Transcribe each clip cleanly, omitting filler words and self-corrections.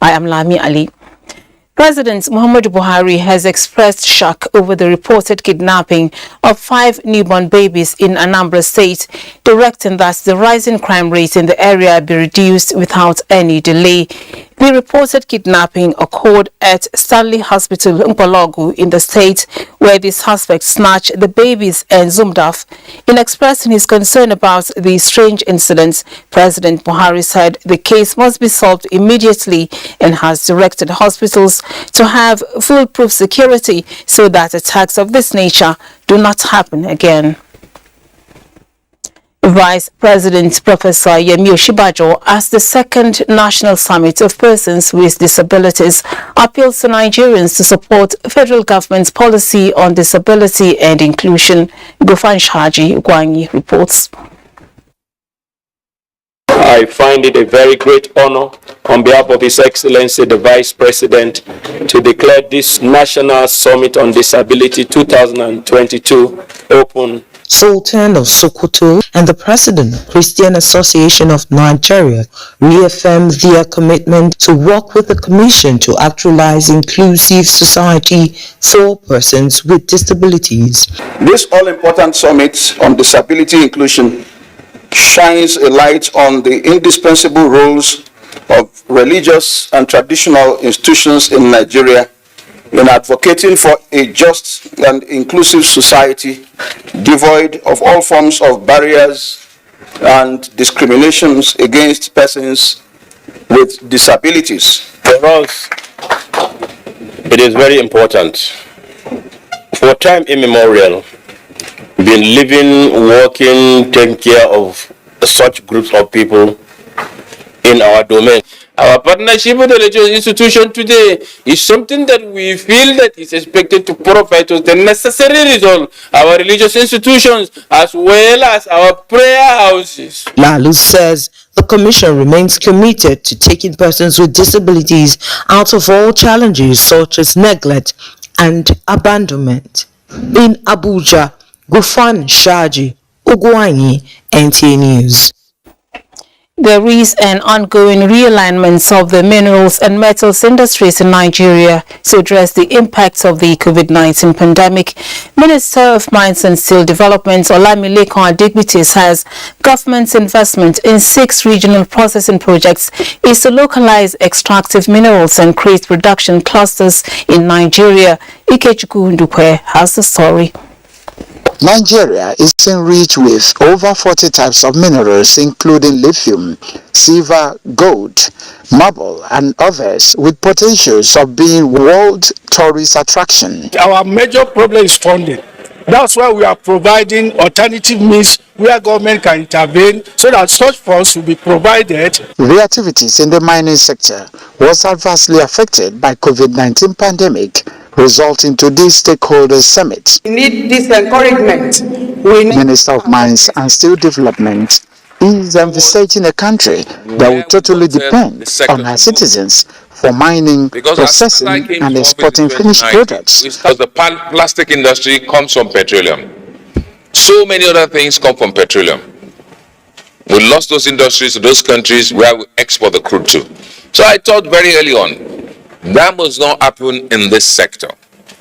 I am Lami Ali. President Muhammadu Buhari has expressed shock over the reported kidnapping of 5 newborn babies in Anambra State, directing that the rising crime rate in the area be reduced without any delay. The reported kidnapping occurred at Stanley Hospital, Mpologu, in the state, where the suspect snatched the babies and zoomed off. In expressing his concern about the strange incidents, President Buhari said the case must be solved immediately and has directed hospitals to have foolproof security so that attacks of this nature do not happen again. Vice President Professor Yemi Oshibajo, as the second National Summit of Persons with Disabilities, appeals to Nigerians to support federal government's policy on disability and inclusion. Gofan Shaji Gwanyi reports. I find it a very great honor on behalf of His Excellency the Vice President to declare this National Summit on Disability 2022 open. Sultan of Sokoto and the President, Christian Association of Nigeria, reaffirmed their commitment to work with the Commission to actualize inclusive society for persons with disabilities. This all-important summit on disability inclusion shines a light on the indispensable roles of religious and traditional institutions in Nigeria in advocating for a just and inclusive society devoid of all forms of barriers and discriminations against persons with disabilities. For us, it is very important. For time immemorial, we've been living, working, taking care of such groups of people in our domain. Our partnership with the religious institution today is something that we feel that is expected to provide us the necessary result. Our religious institutions as well as our prayer houses. Lalu says the Commission remains committed to taking persons with disabilities out of all challenges such as neglect and abandonment. In Abuja, Gofan Shaji Gwanyi, NTA News. There is an ongoing realignment of the minerals and metals industries in Nigeria to address the impacts of the COVID-19 pandemic. Minister of Mines and Steel Development Olamilekan Adigbite says government's investment in 6 regional processing projects is to localize extractive minerals and create production clusters in Nigeria. Ikechukwu Ndukwe has the story. Nigeria is enriched with over 40 types of minerals, including lithium, silver, gold, marble, and others, with potentials of being world tourist attraction. Our major problem is funding. That's why we are providing alternative means where government can intervene so that such funds will be provided. The activities in the mining sector was adversely affected by COVID-19 pandemic, resulting to this stakeholders summit. We need this encouragement. Minister of Mines and Steel Development is envisaging a country that will totally depend on our citizens for mining, processing, and exporting finished products. Because the plastic industry comes from petroleum. So many other things come from petroleum. We lost those industries to those countries where we export the crude to. So I thought very early on, that must not happen in this sector.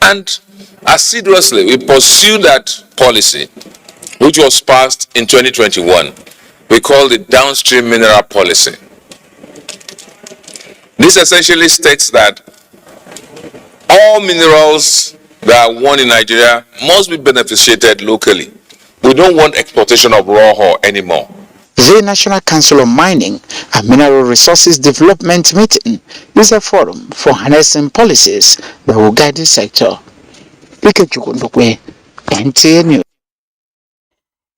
And assiduously, we pursued that policy, which was passed in 2021. We call it downstream mineral policy. This essentially states that all minerals that are won in Nigeria must be beneficiated locally. We don't want exportation of raw ore anymore. The National Council on Mining and Mineral Resources Development meeting is a forum for harnessing policies that will guide the sector. NTA News.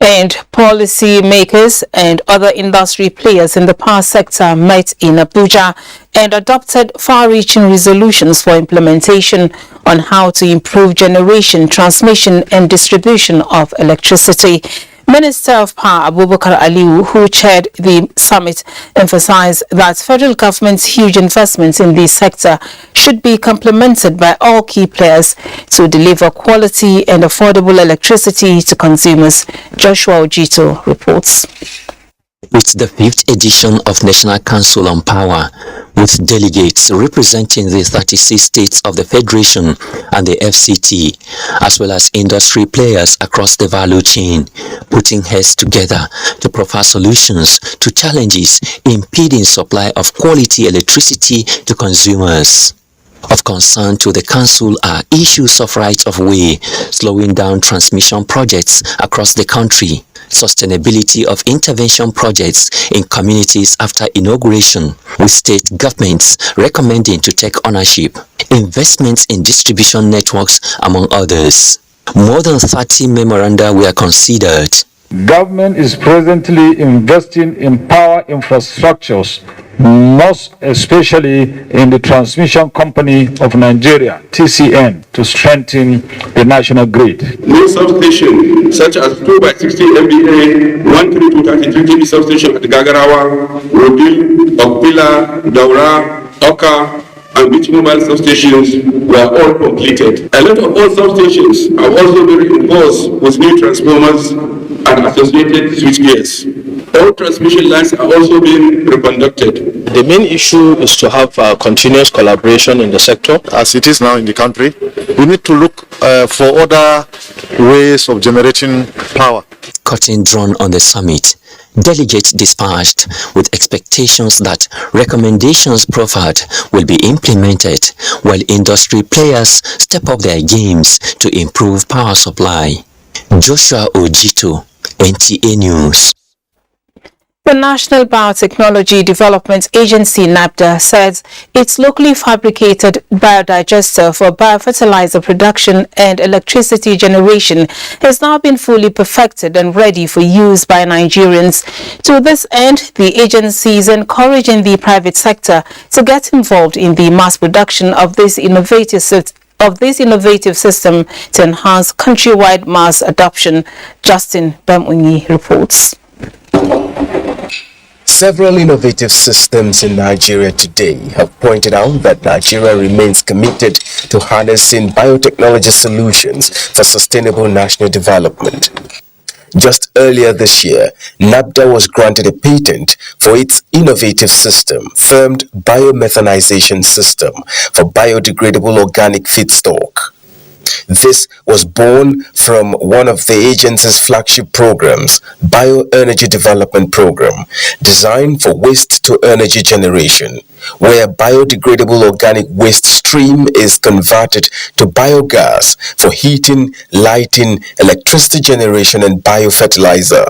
And policy makers and other industry players in the power sector met in Abuja and adopted far-reaching resolutions for implementation on how to improve generation, transmission and distribution of electricity. Minister of Power Abubakar Aliyu, who chaired the summit, emphasized that federal government's huge investments in this sector should be complemented by all key players to deliver quality and affordable electricity to consumers. Joshua Ojito reports. It's the 5th edition of National Council on Power, with delegates representing the 36 states of the Federation and the FCT, as well as industry players across the value chain, putting heads together to provide solutions to challenges impeding supply of quality electricity to consumers. Of concern to the Council are issues of right of way, slowing down transmission projects across the country, sustainability of intervention projects in communities after inauguration, with state governments recommending to take ownership, investments in distribution networks, among others. More than 30 memoranda were considered. Government is presently investing in power infrastructures, most especially in the Transmission Company of Nigeria, TCN, to strengthen the national grid. New substations such as 2x60 MVA, 13233 kV substation at Gagarawa, Rodil, Okpila, Daura, Oka, and which mobile substations were all completed. A lot of old substations have also been reinforced with new transformers and associated switchgears. All transmission lines are also being reconducted. The main issue is to have continuous collaboration in the sector. As it is now in the country, we need to look for other ways of generating power. Curtain drawn on the summit. Delegates dispatched with expectations that recommendations proffered will be implemented, while industry players step up their games to improve power supply. Joshua Ojito, NTA News. The National Biotechnology Development Agency, NABDA, says its locally fabricated biodigester for biofertilizer production and electricity generation has now been fully perfected and ready for use by Nigerians. To this end, the agency is encouraging the private sector to get involved in the mass production of this innovative system to enhance countrywide mass adoption. Justin Bemunyi reports. Several innovative systems in Nigeria today have pointed out that Nigeria remains committed to harnessing biotechnology solutions for sustainable national development. Just earlier this year, NABDA was granted a patent for its innovative system, termed biomethanization system, for biodegradable organic feedstock. This was born from one of the agency's flagship programs, Bioenergy Development Program, designed for waste-to-energy generation, where biodegradable organic waste stream is converted to biogas for heating, lighting, electricity generation, and biofertilizer.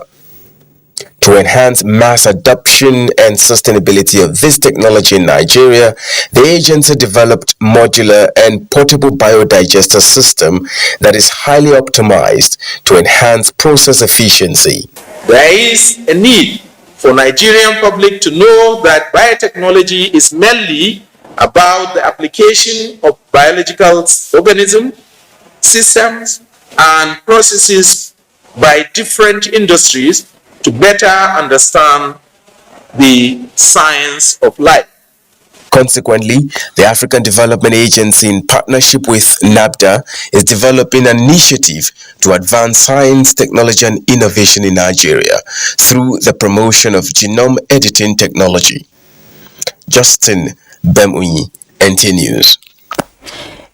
To enhance mass adoption and sustainability of this technology in Nigeria, the agency developed modular and portable biodigester system that is highly optimized to enhance process efficiency. There is a need for Nigerian public to know that biotechnology is mainly about the application of biological organisms, systems, and processes by different industries to better understand the science of life. Consequently, the African Development Agency, in partnership with NABDA, is developing an initiative to advance science, technology, and innovation in Nigeria through the promotion of genome editing technology. Justin Bemunyi, NTA News.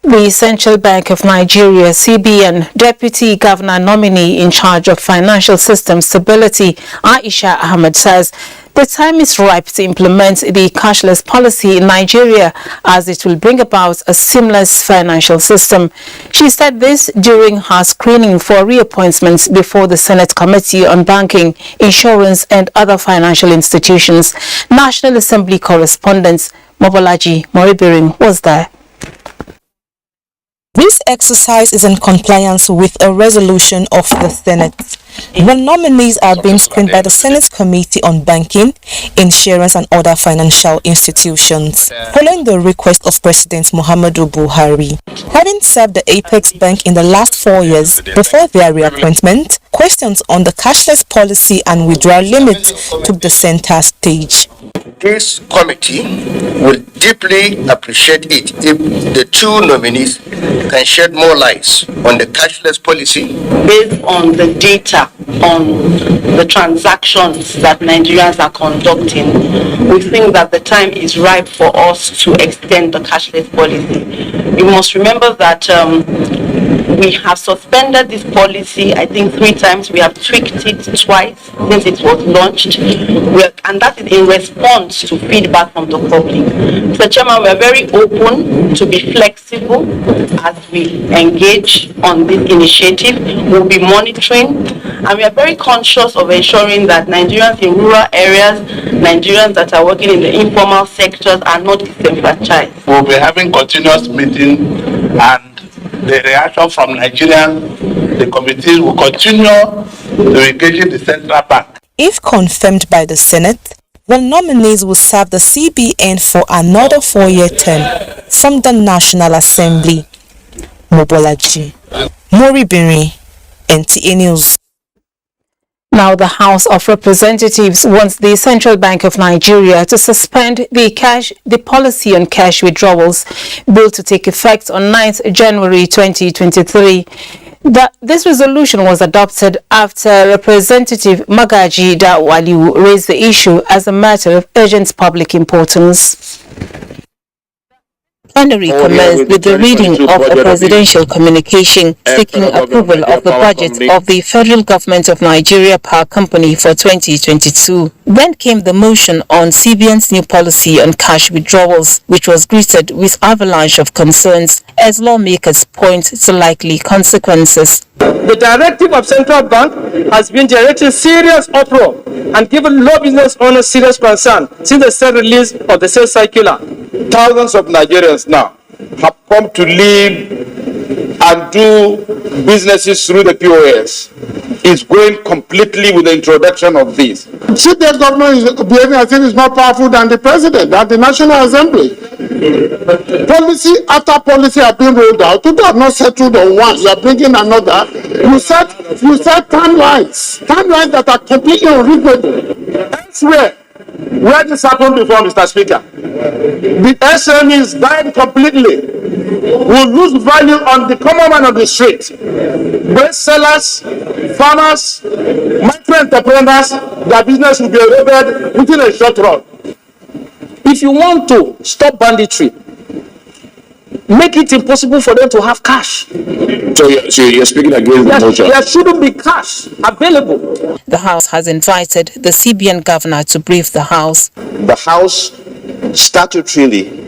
The Central Bank of Nigeria, CBN, Deputy Governor nominee in charge of financial system stability, Aisha Ahmed, says the time is ripe to implement the cashless policy in Nigeria, as it will bring about a seamless financial system. She said this during her screening for reappointments before the Senate Committee on Banking, Insurance and Other Financial Institutions. National Assembly correspondent Mobolaji Moribirin was there. This exercise is in compliance with a resolution of the Senate. The nominees are being screened by the Senate Committee on Banking, Insurance and Other Financial Institutions, following the request of President Muhammadu Buhari. Having served the Apex Bank in the last 4 years before their reappointment, questions on the cashless policy and withdrawal limit took the center stage. This committee will deeply appreciate it if the two nominees can shed more light on the cashless policy. Based on the data on the transactions that Nigerians are conducting, we think that the time is ripe for us to extend the cashless policy. You must remember that we have suspended this policy, I think 3 times. We have tweaked it twice since it was launched, and that is in response to feedback from the public. Mr. Chairman, we are very open to be flexible as we engage on this initiative. We'll be monitoring, and we are very conscious of ensuring that Nigerians in rural areas, Nigerians that are working in the informal sectors are not disenfranchised. We'll be having continuous meetings, and the reaction from Nigerians, the committees will continue to engage in the central bank. If confirmed by the Senate, the nominees will serve the CBN for another 4-year term from the National Assembly. Mobolaji Moribiri, NTA News. Now, the House of Representatives wants the Central Bank of Nigeria to suspend the policy on cash withdrawals bill to take effect on 9th January 2023. This resolution was adopted after Representative Magaji Dawaliu raised the issue as a matter of urgent public importance. Plenary commenced with the reading of a presidential communication seeking approval of the budget of the Federal Government of Nigeria Power Company for 2022. Then came the motion on CBN's new policy on cash withdrawals, which was greeted with avalanche of concerns as lawmakers point to likely consequences. The directive of Central Bank has been generating serious uproar and given law business owners serious concern since the said release of the sales circular. Thousands of Nigerians now have come to live and do businesses through the POS. It's going completely with the introduction of this. Should the government is behaving as if it's more powerful than the president, than the National Assembly? Policy after policy have been rolled out. People have not settled on one. You are bringing another. You set timelines that are completely unreasonable. Elsewhere, where this happened before, Mr. Speaker, the SMEs died completely. Will lose value on the common man of the street. Best sellers, farmers, micro entrepreneurs, their business will be eroded within a short run. If you want to stop banditry, make it impossible for them to have cash. So you're speaking against the motion? There shouldn't be cash available. The House has invited the CBN governor to brief the House. The House statutorily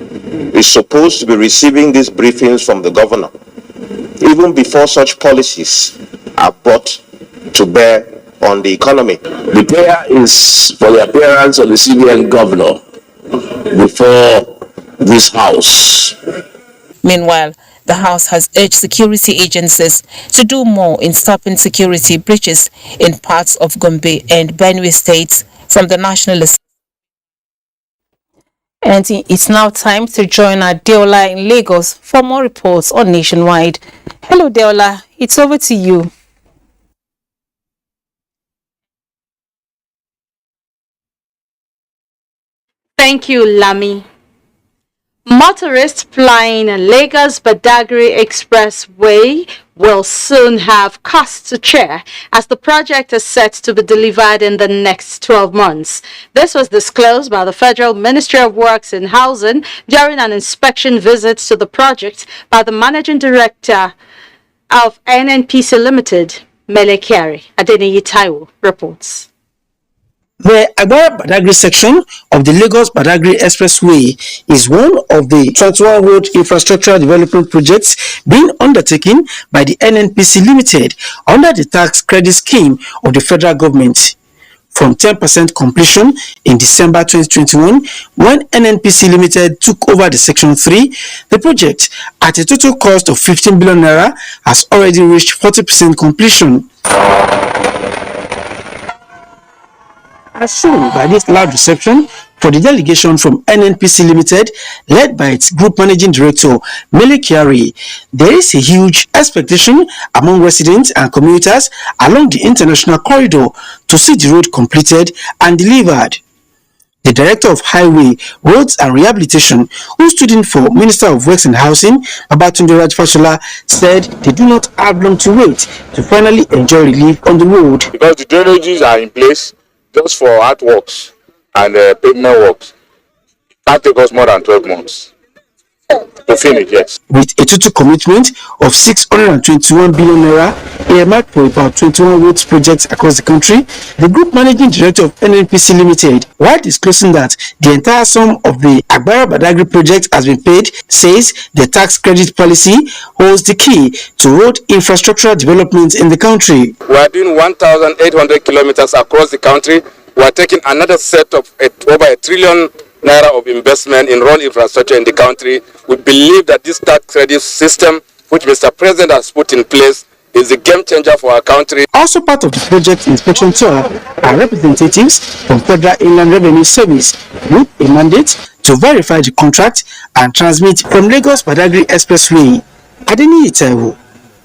is supposed to be receiving these briefings from the governor even before such policies are brought to bear on the economy. The prayer is for the appearance of the CBN governor before this House. Meanwhile, the House has urged security agencies to do more in stopping security breaches in parts of Gombe and Benue states from the National Assembly. And it's now time to join our Deola in Lagos for more reports on Nationwide. Hello, Deola. It's over to you. Thank you, Lami. Motorists flying Lagos-Badagry Expressway will soon have costs to share as the project is set to be delivered in the next 12 months. This was disclosed by the Federal Ministry of Works and Housing during an inspection visit to the project by the Managing Director of NNPC Limited, Mele Kyari. Adeniyi Taiwo reports. The Agbara-Badagry section of the Lagos-Badagry Expressway is one of the 21 road infrastructure development projects being undertaken by the NNPC Limited under the tax credit scheme of the federal government. From 10% completion in December 2021, when NNPC Limited took over the Section 3, the project, at a total cost of 15 billion naira, has already reached 40% completion. As shown by this loud reception for the delegation from NNPC Limited, led by its Group Managing Director, Mele Kyari, there is a huge expectation among residents and commuters along the international corridor to see the road completed and delivered. The Director of Highway, Roads and Rehabilitation, who stood in for Minister of Works and Housing, Babatunde Rajfasola, said they do not have long to wait to finally enjoy relief on the road. Because the drainages are in place just for earthworks and pavement works. That takes us more than 12 months to finish, yes. With a total commitment of 621 billion naira earmarked for about 21 roads projects across the country, the Group Managing Director of NNPC Limited, while disclosing that the entire sum of the Agbara Badagry project has been paid, says the tax credit policy holds the key to road infrastructural development in the country. We are doing 1,800 kilometers across the country. We are taking another set of over 1 trillion naira of investment in road infrastructure in the country. We believe that this tax credit system, which Mr. President has put in place, is a game changer for our country. Also part of the project inspection tour are representatives from Federal Inland Revenue Service with a mandate to verify the contract and transmit from Lagos Badagry Expressway. Adeni Itaiwo,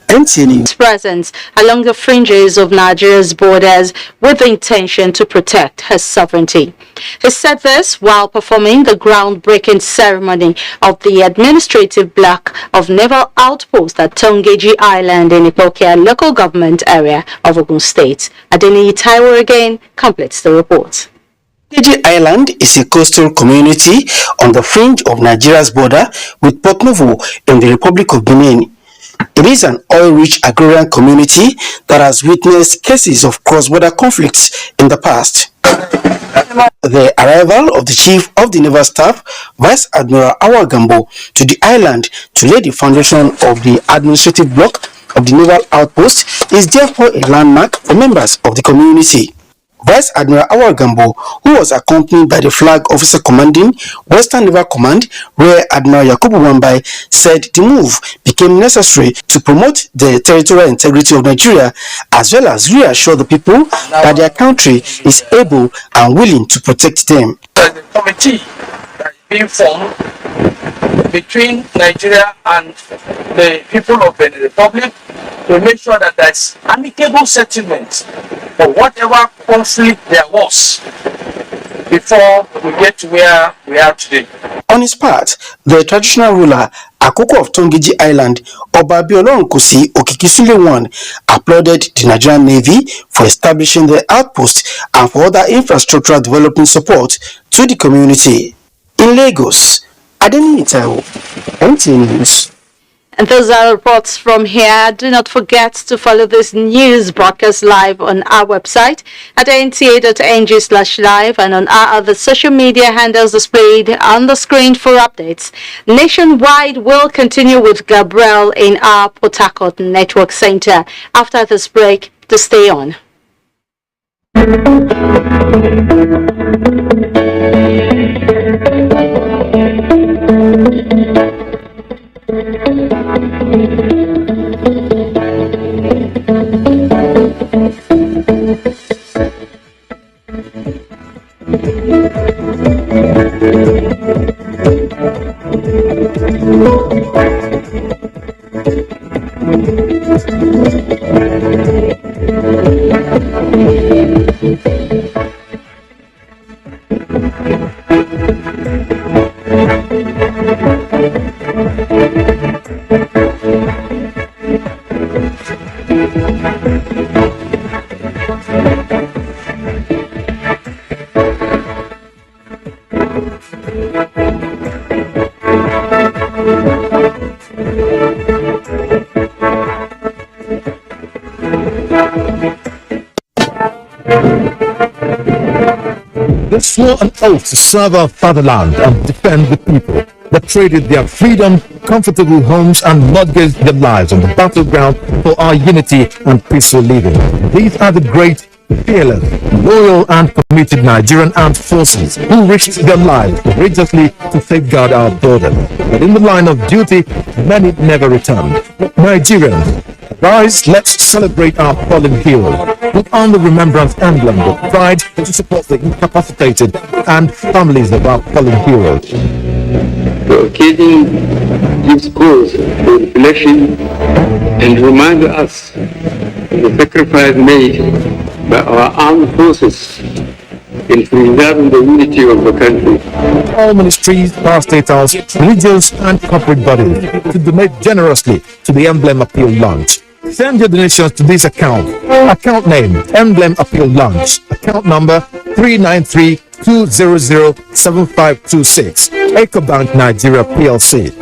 NTA News. Presence along the fringes of Nigeria's borders with the intention to protect her sovereignty. He said this while performing the groundbreaking ceremony of the administrative block of Naval outpost at Tongeji Island in Ipokia local government area of Ogun State. Adeni Taiwo again completes the report. Tongeji Island is a coastal community on the fringe of Nigeria's border with Port Novo in the Republic of Benin. It is an oil-rich agrarian community that has witnessed cases of cross-border conflicts in the past. The arrival of the Chief of the Naval Staff, Vice Admiral Awagambo, to the island to lay the foundation of the administrative block of the Naval outpost is therefore a landmark for members of the community. Vice Admiral Awagambo, who was accompanied by the flag officer commanding Western Naval Command, Rear Admiral Yakubu Wambai, said the move became necessary to promote the territorial integrity of Nigeria, as well as reassure the people that their country is able and willing to protect them. The committee that is being formed between Nigeria and the people of the Republic to make sure that there's amicable settlement for whatever conflict there was before we get to where we are today. On his part, the traditional ruler, Akoko of Tongeji Island, Oba Abiolorun Kosi Okikisule I, applauded the Nigerian Navy for establishing the outpost and for other infrastructural development support to the community. In Lagos, Adeni Itaiwo, NTA News. And those are reports from here. Do not forget to follow this news broadcast live on our website at nta.ng/live and on our other social media handles displayed on the screen for updates. Nationwide will continue with Gabriel in our Port Harcourt Network Center after this break to stay on. They swore an oath to serve our fatherland and defend the people. They traded their freedom, comfortable homes and mortgaged their lives on the battleground for our unity and peaceful living. These are the great, fearless, loyal and committed Nigerian armed forces who risked their lives courageously to safeguard our border. But in the line of duty, many never returned. Nigerians, rise, let's celebrate our fallen heroes. Put on the remembrance emblem with pride to support the incapacitated and families of our fallen heroes. The occasion gives cause for reflection and reminds us of the sacrifice made by our armed forces in preserving the unity of the country. All ministries, parastatals, religious and corporate bodies to donate generously to the Emblem Appeal Launch. Send your donations to this account. Account name, Emblem Appeal Launch. Account number 393-200-7526. EcoBank Nigeria PLC.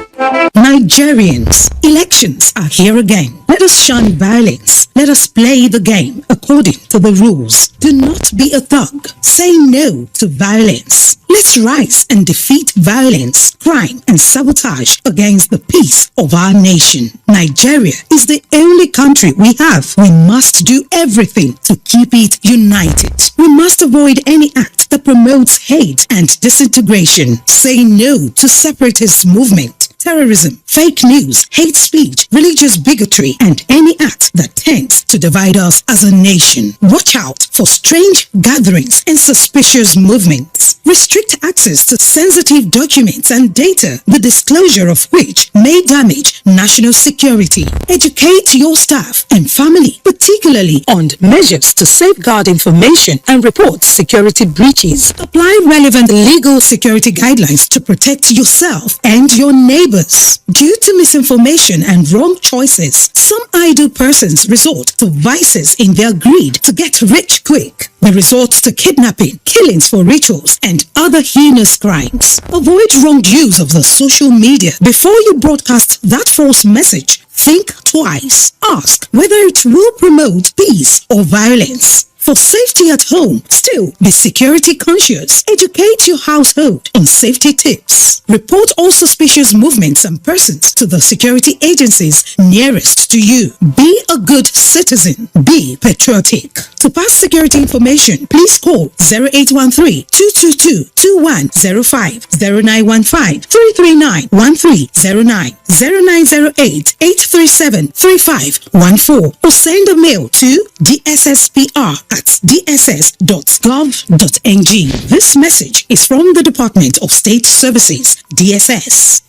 Nigerians, elections are here again. Let us shun violence. Let us play the game according to the rules. Do not be a thug. Say no to violence. Let's rise and defeat violence, crime, and sabotage against the peace of our nation. Nigeria is the only country we have. We must do everything to keep it united. We must avoid any act that promotes hate and disintegration. Say no to separatist movement, terrorism, fake news, hate speech, religious bigotry, and any act that tends to divide us as a nation. Watch out for strange gatherings and suspicious movements. Restrict access to sensitive documents and data, the disclosure of which may damage national security. Educate your staff and family, particularly on measures to safeguard information and report security breaches. Apply relevant legal security guidelines to protect yourself and your neighbors. Due to misinformation and wrong choices, some idle persons resort to vices in their greed to get rich quick. They resort to kidnapping, killings for rituals, and other heinous crimes. Avoid wrong use of the social media. Before you broadcast that false message, think twice. Ask whether it will promote peace or violence. For safety at home, still be security conscious. Educate your household on safety tips. Report all suspicious movements and persons to the security agencies nearest to you. Be a good citizen. Be patriotic. To pass security information, please call 0813-222-2105, 0915-339-1309, 0908-837-3514, or send a mail to dsspr@dss.gov.ng. This message is from the Department of State Services, DSS.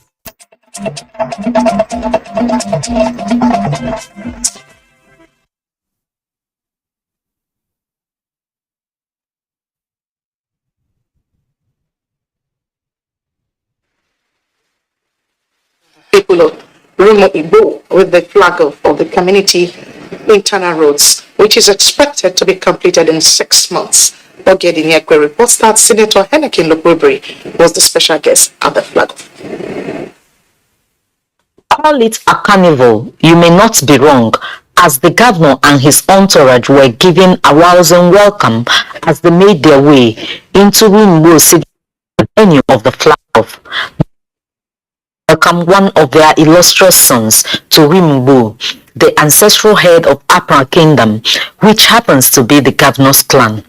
People of Rumo with the flag of the community internal roads, which is expected to be completed in 6 months. Ogedi Nyekwe reports that Senator Henekin Lopubri was the special guest at the flag. Call it a carnival, you may not be wrong, as the governor and his entourage were given a rousing welcome as they made their way into Wimbo City, the venue of the flag off. Welcome one of their illustrious sons to Wimbo, the ancestral head of Apra Kingdom, which happens to be the governor's clan.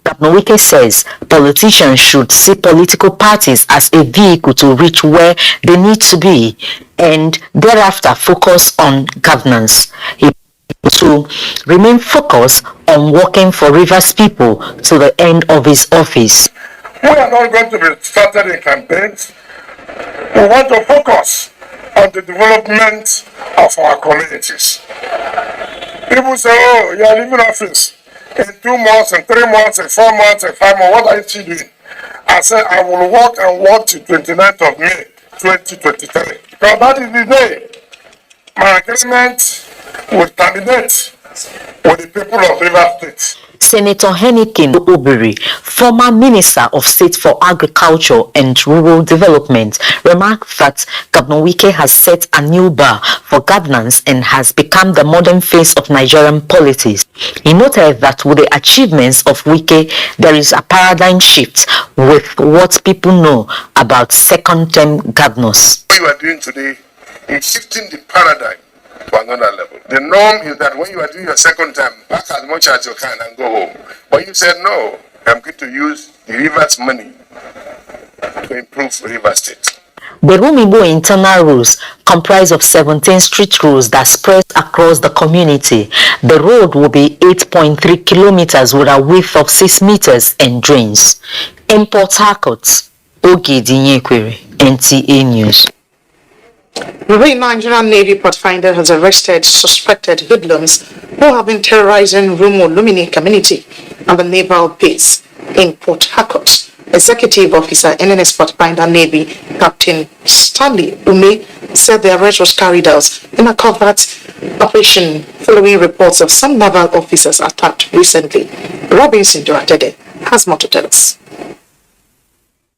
Governor Wike says politicians should see political parties as a vehicle to reach where they need to be and thereafter focus on governance. He to remain focused on working for Rivers people to the end of his office. We are not going to be started in campaigns. We want to focus on the development of our communities. People say, oh, you are leaving office in 2 months, and 3 months, and 4 months, and 5 months. What are you still doing? I said, I will work and work till 29th of May, 2023. Because that is the day my agreement will terminate with the people of Rivers State. Senator Henekin Lopubri, former Minister of State for Agriculture and Rural Development, remarked that Governor Wike has set a new bar for governance and has become the modern face of Nigerian politics. He noted that with the achievements of Wike, there is a paradigm shift with what people know about second-term governors. What you are doing today is shifting the paradigm to another level. The norm is that when you are doing your second term, back as much as you can and go home. But you said, no, I'm going to use the Rivers money to improve Rivers State. The Rumibo internal roads comprise of 17 street roads that spread across the community. The road will be 8.3 kilometers with a width of 6 meters and drains. In Port Harcourt, Ogedi Nyekwe, NTA News. The Nigerian Navy Pathfinder has arrested suspected hoodlums who have been terrorizing Rumo Lumini community and the naval base in Port Harcourt. Executive Officer NNS Pathfinder Navy Captain Stanley Ume said the arrest was carried out in a covert operation following reports of some naval officers attacked recently. Robinson Duratede has more to tell us.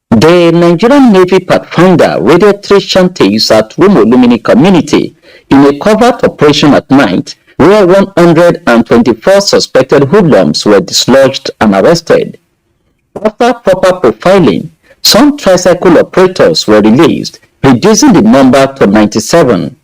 The Nigerian Navy Pathfinder raided 3 shanties at Rumo Lumini community in a covert operation at night where 124 suspected hoodlums were dislodged and arrested. After proper profiling, some tricycle operators were released, reducing the number to 97.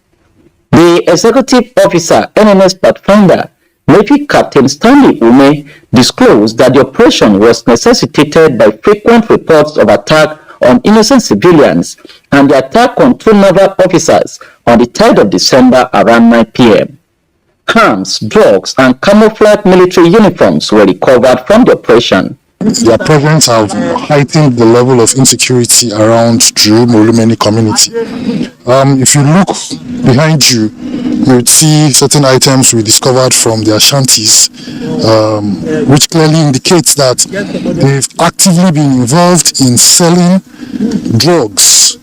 The Executive Officer NNS Pathfinder Navy Captain Stanley Ume disclosed that the operation was necessitated by frequent reports of attack on innocent civilians and the attack on 2 naval officers on the 3rd of December around 9 p.m. Arms, drugs, and camouflage military uniforms were recovered from the operation. Their presence have heightened the level of insecurity around Drew Molumeni community. If you look behind you, you would see certain items we discovered from their shanties, which clearly indicates that they've actively been involved in selling drugs,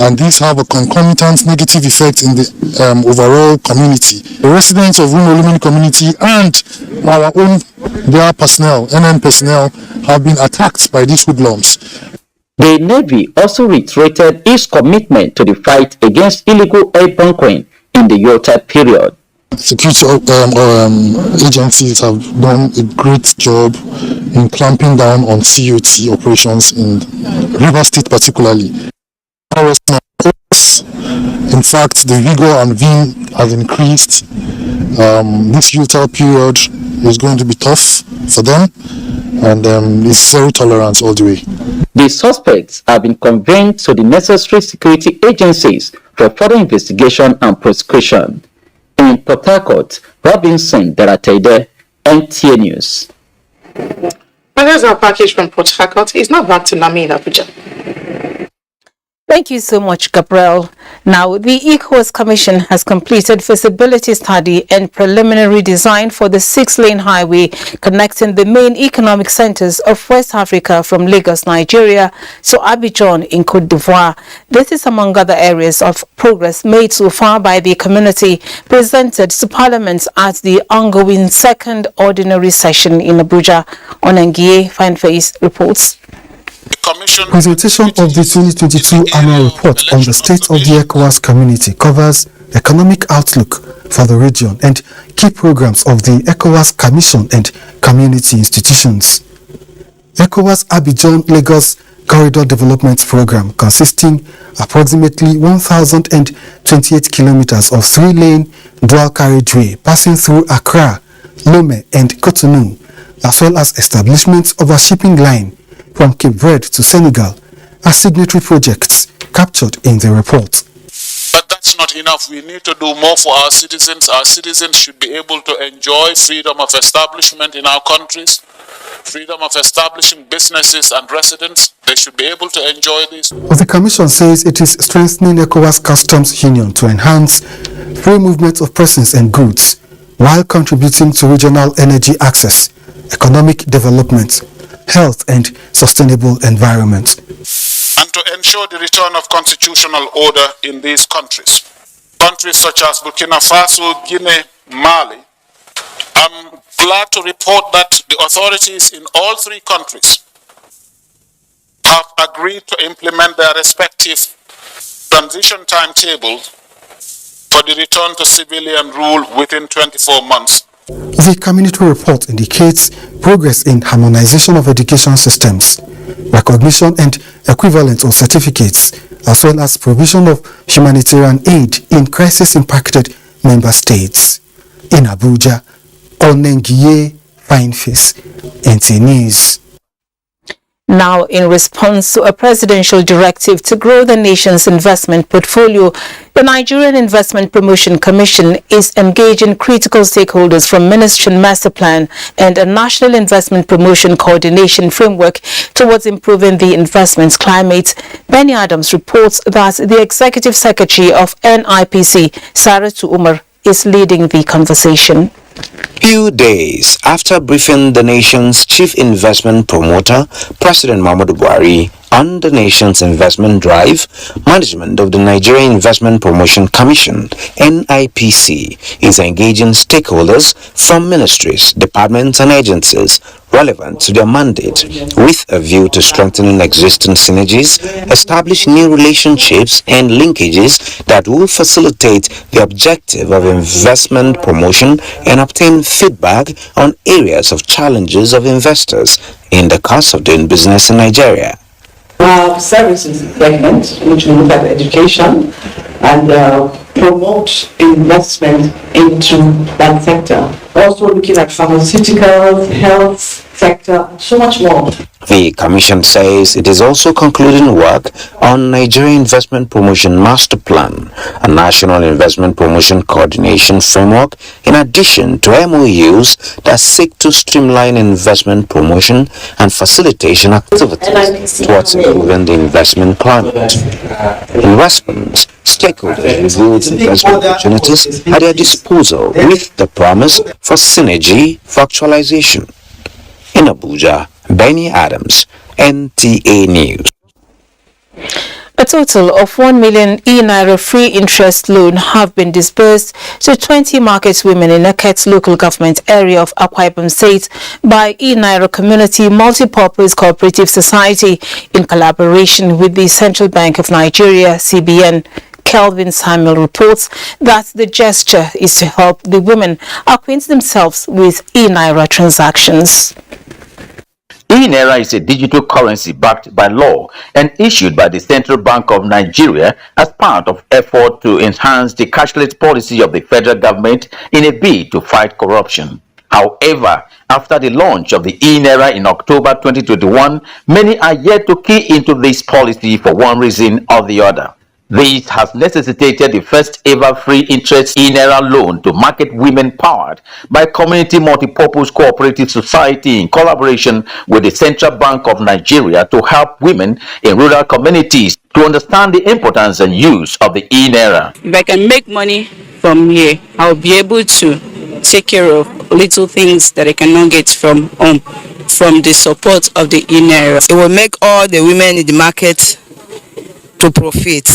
and these have a concomitant negative effect in the overall community. The residents of Molumeni community and our own their personnel, NN personnel, have been attacked by these hoodlums. The Navy also reiterated its commitment to the fight against illegal oil bunkering in the Yuletide period. Security agencies have done a great job in clamping down on COT operations in Rivers State particularly. In fact, the vigor and vim has increased. This Yuletide period is going to be tough for them, and it's zero tolerance all the way. The suspects have been conveyed to the necessary security agencies for further investigation and prosecution. In Port Harcourt, Robinson Daratede, NTA News. And there's our package from Port Harcourt. It's not back to Nami in Abuja. Thank you so much, Gabriel. Now, the ECOWAS Commission has completed feasibility study and preliminary design for the 6-lane highway connecting the main economic centers of West Africa from Lagos, Nigeria to Abidjan in Côte d'Ivoire. This is among other areas of progress made so far by the community presented to Parliament at the ongoing second ordinary session in Abuja. Onengie Fineface reports. Presentation of the 2022 annual report on the state of the ECOWAS community covers economic outlook for the region and key programs of the ECOWAS Commission and community institutions. ECOWAS Abidjan Lagos Corridor Development Program, consisting approximately 1,028 kilometers of 3-lane dual carriageway passing through Accra, Lomé and Cotonou, as well as establishment of a shipping line from Cape Verde to Senegal, are signatory projects captured in the report. But that's not enough. We need to do more for our citizens. Our citizens should be able to enjoy freedom of establishment in our countries, freedom of establishing businesses and residents. They should be able to enjoy this. The Commission says it is strengthening ECOWAS Customs Union to enhance free movement of persons and goods while contributing to regional energy access, economic development, health and sustainable environment. And to ensure the return of constitutional order in these countries. Countries such as Burkina Faso, Guinea, Mali. I'm glad to report that the authorities in all 3 countries have agreed to implement their respective transition timetables for the return to civilian rule within 24 months. The community report indicates progress in harmonization of education systems, recognition and equivalence of certificates, as well as provision of humanitarian aid in crisis-impacted member states. In Abuja, Onengie Fineface, NTA News. Now, in response to a presidential directive to grow the nation's investment portfolio, the Nigerian Investment Promotion Commission is engaging critical stakeholders from Ministry Master Plan and a National Investment Promotion Coordination Framework towards improving the investment climate. Benny Adams reports that the Executive Secretary of NIPC, Saratu Umar, is leading the conversation. Few days after briefing the nation's chief investment promoter, President Muhammadu Buhari, on the nation's investment drive, management of the Nigerian Investment Promotion Commission, NIPC, is engaging stakeholders from ministries, departments and agencies relevant to their mandate with a view to strengthening existing synergies, establish new relationships and linkages that will facilitate the objective of investment promotion and obtain feedback on areas of challenges of investors in the course of doing business in Nigeria. Our services segment, which will look at education and promote investment into that sector. Also looking at pharmaceuticals, health sector, so much more. The Commission says it is also concluding work on Nigerian Investment Promotion Master Plan, a National Investment Promotion Coordination Framework, in addition to MOUs that seek to streamline investment promotion and facilitation activities towards improving the investment climate. In response, stakeholders reviewed investment opportunities at their disposal with the promise for synergy for actualization. In Abuja, Benny Adams, NTA News. A total of 1 million eNaira free interest loan have been disbursed to 20 market women in Eket's local government area of Akwa Ibom State by eNaira Community Multipurpose Cooperative Society in collaboration with the Central Bank of Nigeria, CBN. Kelvin Samuel reports that the gesture is to help the women acquaint themselves with eNaira transactions. eNaira is a digital currency backed by law and issued by the Central Bank of Nigeria as part of effort to enhance the cashless policy of the federal government in a bid to fight corruption. However, after the launch of the eNaira in October 2021, many are yet to key into this policy for one reason or the other. This has necessitated the first ever free interest eNaira loan to market women powered by Community Multipurpose Cooperative Society in collaboration with the Central Bank of Nigeria to help women in rural communities to understand the importance and use of the eNaira. If I can make money from here, I'll be able to take care of little things that I cannot get from home from the support of the eNaira. It will make all the women in the market to profit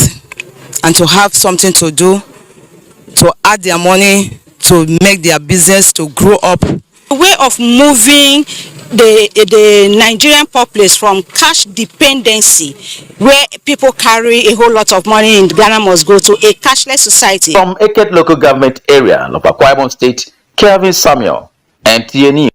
and to have something to do, to add their money, to make their business to grow up. The way of moving the Nigerian populace from cash dependency, where people carry a whole lot of money in Ghana, must go to a cashless society. From Eket local government area of Akwa Ibom State, Kelvin Samuel, NTA News.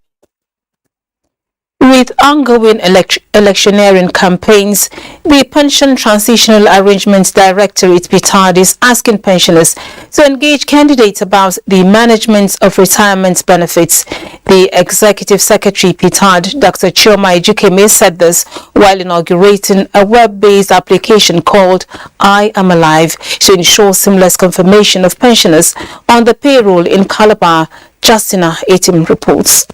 With ongoing electioneering campaigns, the Pension Transitional Arrangements Directorate, PTAD, is asking pensioners to engage candidates about the management of retirement benefits. The Executive Secretary, PTAD, Dr. Chioma Ejikeme, said this while inaugurating a web-based application called I Am Alive to ensure seamless confirmation of pensioners on the payroll in Calabar. Justina Etim reports.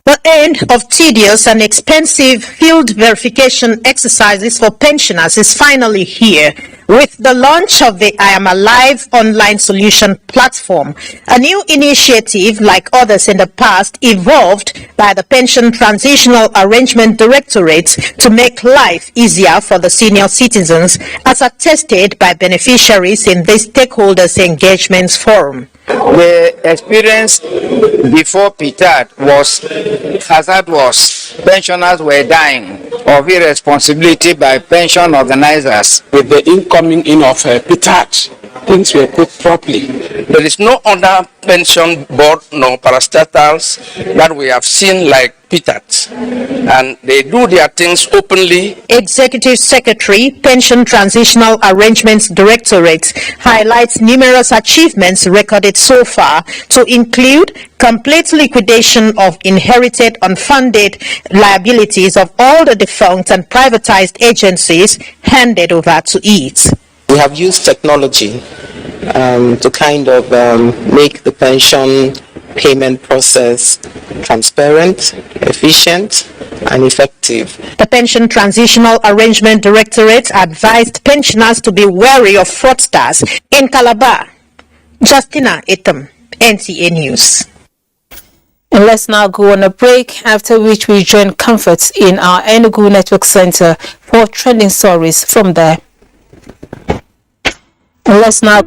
The end of tedious and expensive field verification exercises for pensioners is finally here with the launch of the I Am Alive online solution platform, a new initiative like others in the past evolved by the Pension Transitional Arrangement Directorate to make life easier for the senior citizens, as attested by beneficiaries in this Stakeholders Engagements Forum. The experience before PTAD was hazardous. Pensioners were dying of irresponsibility by pension organizers. With the incoming in of PTAD things were put properly. There is no other pension board nor parastatals that we have seen like PTAT, and they do their things openly. Executive Secretary, Pension Transitional Arrangements Directorate highlights numerous achievements recorded so far, to include complete liquidation of inherited unfunded liabilities of all the defunct and privatized agencies handed over to it. We have used technology to kind of make the pension payment process transparent, efficient, and effective. The Pension Transitional Arrangement Directorate advised pensioners to be wary of fraudsters. In Calabar, Justina Etam, NTA News. And let's now go on a break, after which we join Comforts in our Enugu Network Center for trending stories from there. And let's now...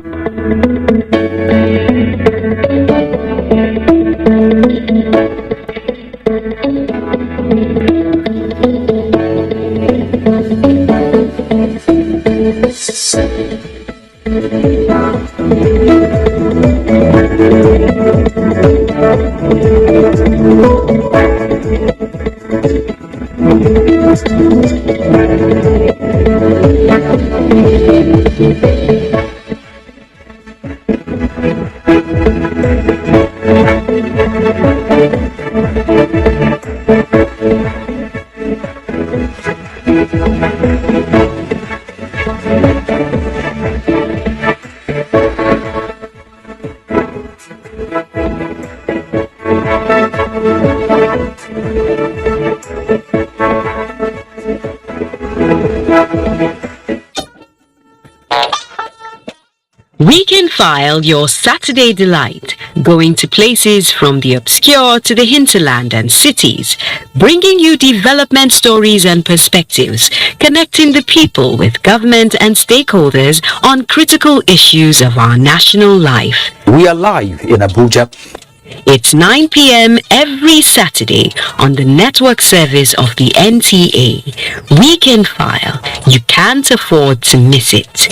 Weekend File, your Saturday delight, going to places from the obscure to the hinterland and cities, bringing you development stories and perspectives, connecting the people with government and stakeholders on critical issues of our national life. We are live in Abuja. It's 9 p.m. every Saturday on the network service of the NTA. Weekend File, you can't afford to miss it.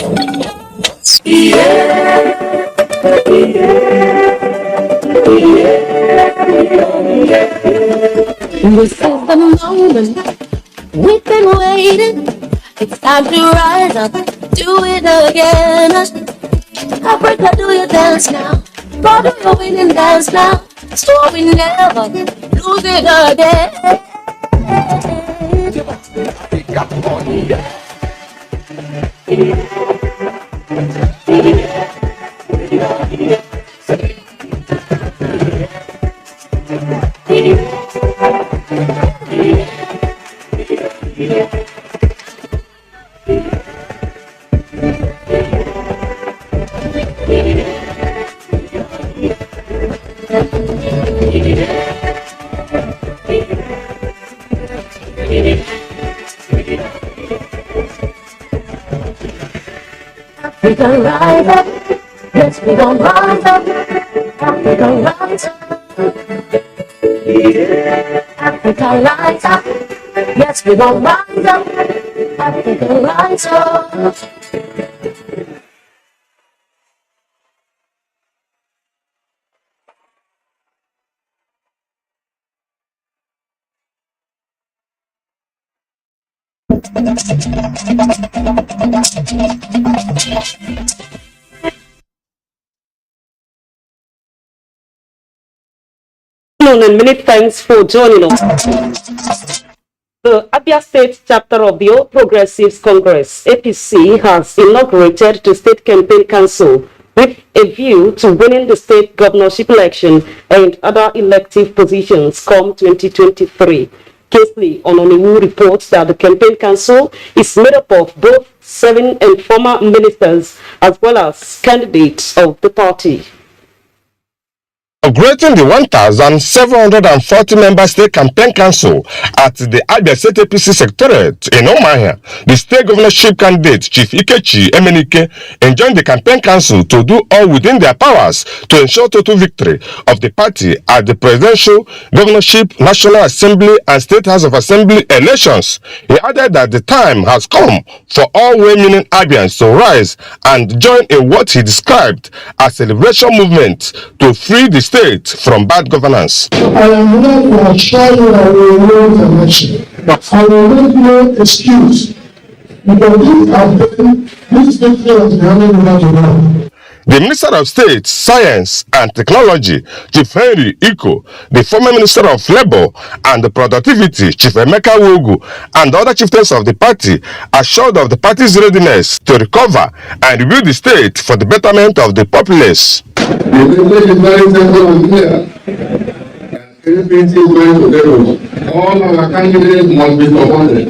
This is the moment we've been waiting. It's time to rise up, do it again. Africa, do your dance now. God, do your winning dance now. So we never lose it again. We can rise up, yes, we gon' rise up. Africa rise up, Africa rise up, yes, we gon' rise up. Africa rise up. And many thanks for joining us. The Abia State chapter of the All Progressives Congress, APC, has inaugurated the State Campaign Council with a view to winning the state governorship election and other elective positions come 2023. Kesley Ononiwu reports that the campaign council is made up of both serving and former ministers as well as candidates of the party. Inaugurating the 1,740 member state campaign council at the Abia State APC secretariat in Umuahia, the state governorship candidate Chief Ikechi Emenike enjoined the campaign council to do all within their powers to ensure total victory of the party at the presidential, governorship, national assembly and state house of assembly elections. He added that the time has come for all well-meaning Abians to rise and join in what he described as a liberation movement to free the state from bad governance. I am here to assure you that we will win the election. I will make no excuse because this victory has been handed over to now. The Minister of State, Science and Technology, Chief Henry Iko, the former Minister of Labour and Productivity, Chief Emeka Wogu, and other chieftains of the party assured of the party's readiness to recover and rebuild the state for the betterment of the populace. The message is very simple and clear. Everything is going to develop. All our candidates must be supported.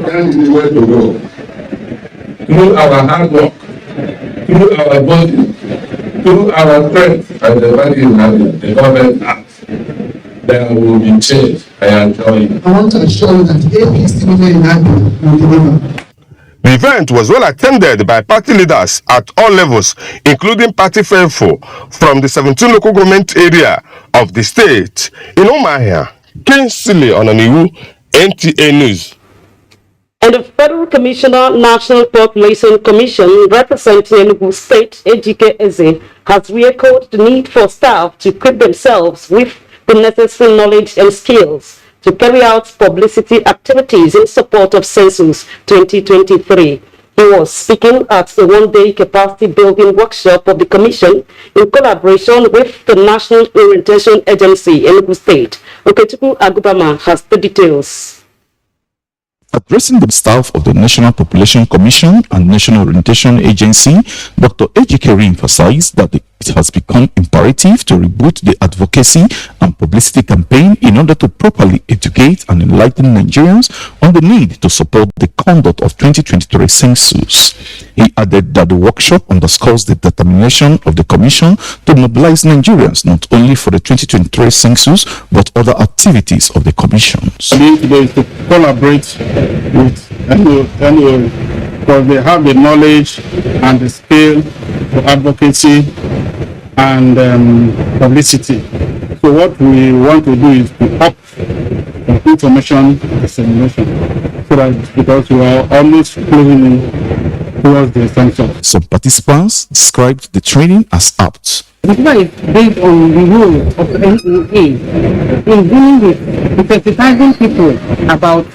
That is the way to go. Through our hard work, through our body, through our strength, and the body in the government acts, there will be change. I am showing. I want to assure you that APC in Abia will deliver. The event was well attended by party leaders at all levels, including party faithful from the 17 local government area of the state. In Umuahia, Kingsley Onaniwu, NTA News. And the Federal Commissioner, National Population Commission, representing Enugu State, Ejike Eze, has re-echoed the need for staff to equip themselves with the necessary knowledge and skills to carry out publicity activities in support of Census 2023. He was speaking at the one-day capacity building workshop of the Commission in collaboration with the National Orientation Agency, Enugu State. Okechukwu Agubama has the details. Addressing the staff of the National Population Commission and National Orientation Agency, Dr. Ejike emphasized that it has become imperative to reboot the advocacy and publicity campaign in order to properly educate and enlighten Nigerians on the need to support the conduct of 2023 census. He added that the workshop underscores the determination of the Commission to mobilize Nigerians not only for the 2023 census but other activities of the Commission. Today is to collaborate with NTA because they have the knowledge and the skill for advocacy and publicity. So what we want to do is to up information dissemination so that because we are almost closing in towards the census. Some participants described the training as apt. The paper is based on the role of NTA in dealing with sensitizing people about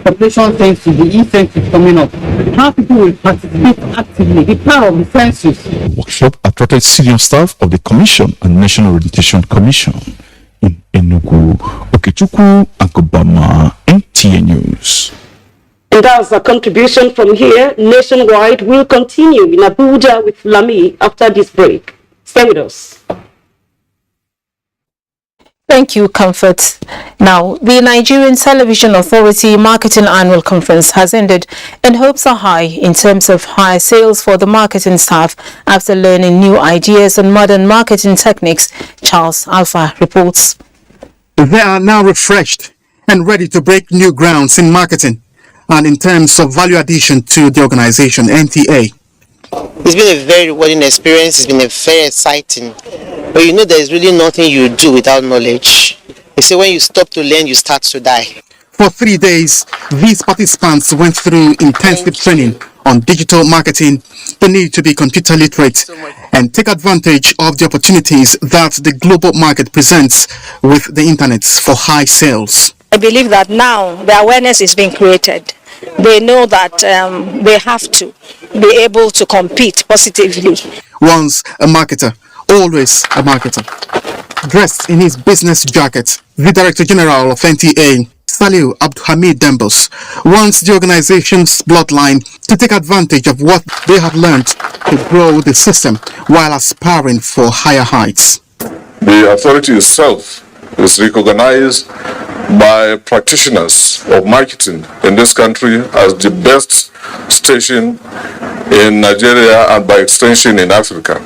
population census, the e-census coming up, how people will participate actively, be part of the census. Workshop attracted senior staff of the Commission and National Orientation Commission. In Enugu, Okechukwu Agubama, NTA News. And that's a contribution from here. Nationwide will continue in Abuja with Lami after this break. Stay with us. Thank you, Comfort. Now, the Nigerian Television Authority Marketing Annual Conference has ended and hopes are high in terms of higher sales for the marketing staff after learning new ideas on modern marketing techniques. Charles Alpha reports. They are now refreshed and ready to break new grounds in marketing and in terms of value addition to the organization, NTA. It's been a very rewarding experience. It's been a very exciting. But you know there's really nothing you do without knowledge. They say when you stop to learn, you start to die. For 3 days, these participants went through intensive training on digital marketing, the need to be computer literate, and take advantage of the opportunities that the global market presents with the internet for high sales. I believe that now the awareness is being created. They know that they have to be able to compete positively. Once a marketer, always a marketer. Dressed in his business jacket, the Director General of NTA, Saliu Abdulhamid Dembos, wants the organization's bloodline to take advantage of what they have learned to grow the system while aspiring for higher heights. The authority itself is recognized by practitioners of marketing in this country as the best station in Nigeria and by extension in Africa.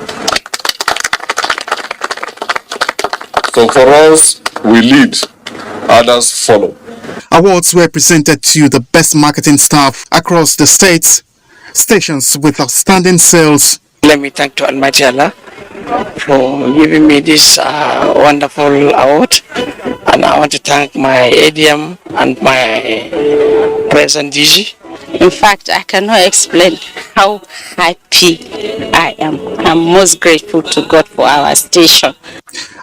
So for us, we lead, others follow. Awards were presented to the best marketing staff across the stations with outstanding sales. Let me thank to Almighty Allah for giving me this wonderful award, and I want to thank my ADM and my present DG. In fact, I cannot explain how happy I am. I'm most grateful to God for our station.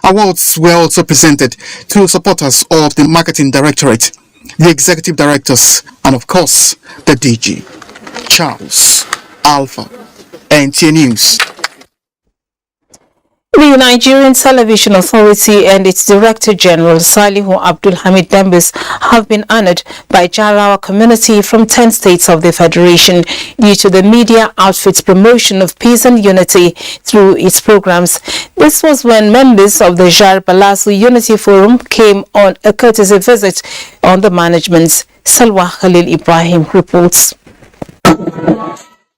Awards were also presented to supporters of the Marketing Directorate, the Executive Directors, and of course, the DG. Charles Alpha, NTA News. The Nigerian Television Authority and its Director General Salihu Abdul Hamid Dembis have been honored by Jarawa community from 10 states of the Federation due to the media outfit's promotion of peace and unity through its programs. This was when members of the Jar Balasu Unity Forum came on a courtesy visit on the management. Salwa Khalil Ibrahim reports.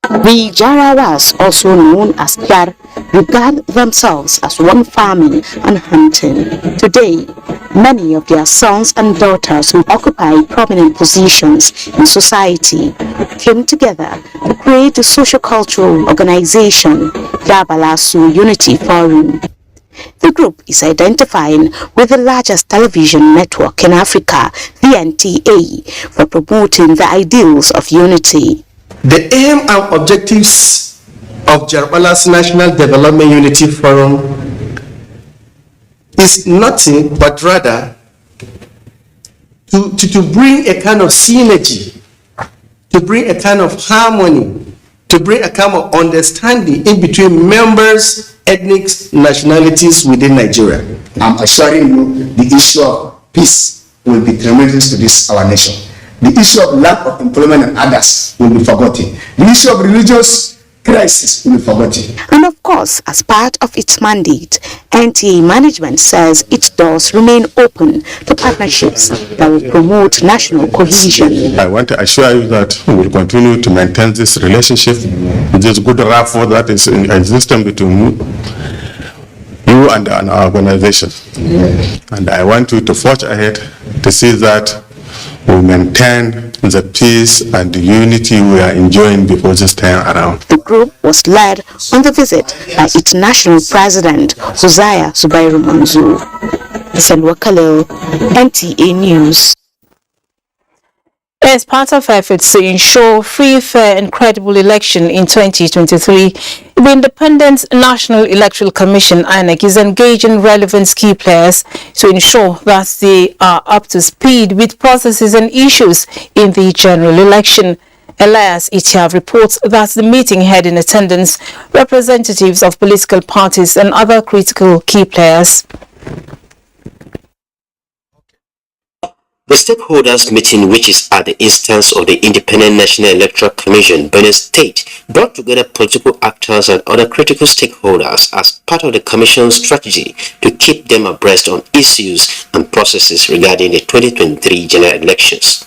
The Jarawas, also known as Jar, regard themselves as one farming and hunting. Today, many of their sons and daughters who occupy prominent positions in society came together to create the socio-cultural organization Jar Balasu Unity Forum. The group is identifying with the largest television network in Africa, the NTA, for promoting the ideals of unity. The aim and objectives of Jarbala's National Development Unity Forum is nothing but rather to bring a kind of synergy, to bring a kind of harmony, to bring a kind of understanding in between members, ethnic nationalities within Nigeria. I'm assuring you the issue of peace will be tremendous to this our nation. The issue of lack of employment and others will be forgotten. The issue of religious crisis will be forgotten. And of course, as part of its mandate, NTA management says its doors remain open to partnerships that will promote national cohesion. I want to assure you that we will continue to maintain this relationship, this good rapport that is in existence between you and our organization. And I want you to forge ahead to see that we maintain the peace and the unity we are enjoying before this time around. The group was led on the visit by its national president, Hosea Zubairu Manzur. Salwa Khalil, NTA News. As part of efforts to ensure free, fair and credible election in 2023, the Independent National Electoral Commission INEC is engaging relevant key players to ensure that they are up to speed with processes and issues in the general election. Elias Itiav reports that the meeting had in attendance representatives of political parties and other critical key players. The stakeholders meeting, which is at the instance of the Independent National Electoral Commission, Benue State, brought together political actors and other critical stakeholders as part of the Commission's strategy to keep them abreast on issues and processes regarding the 2023 general elections.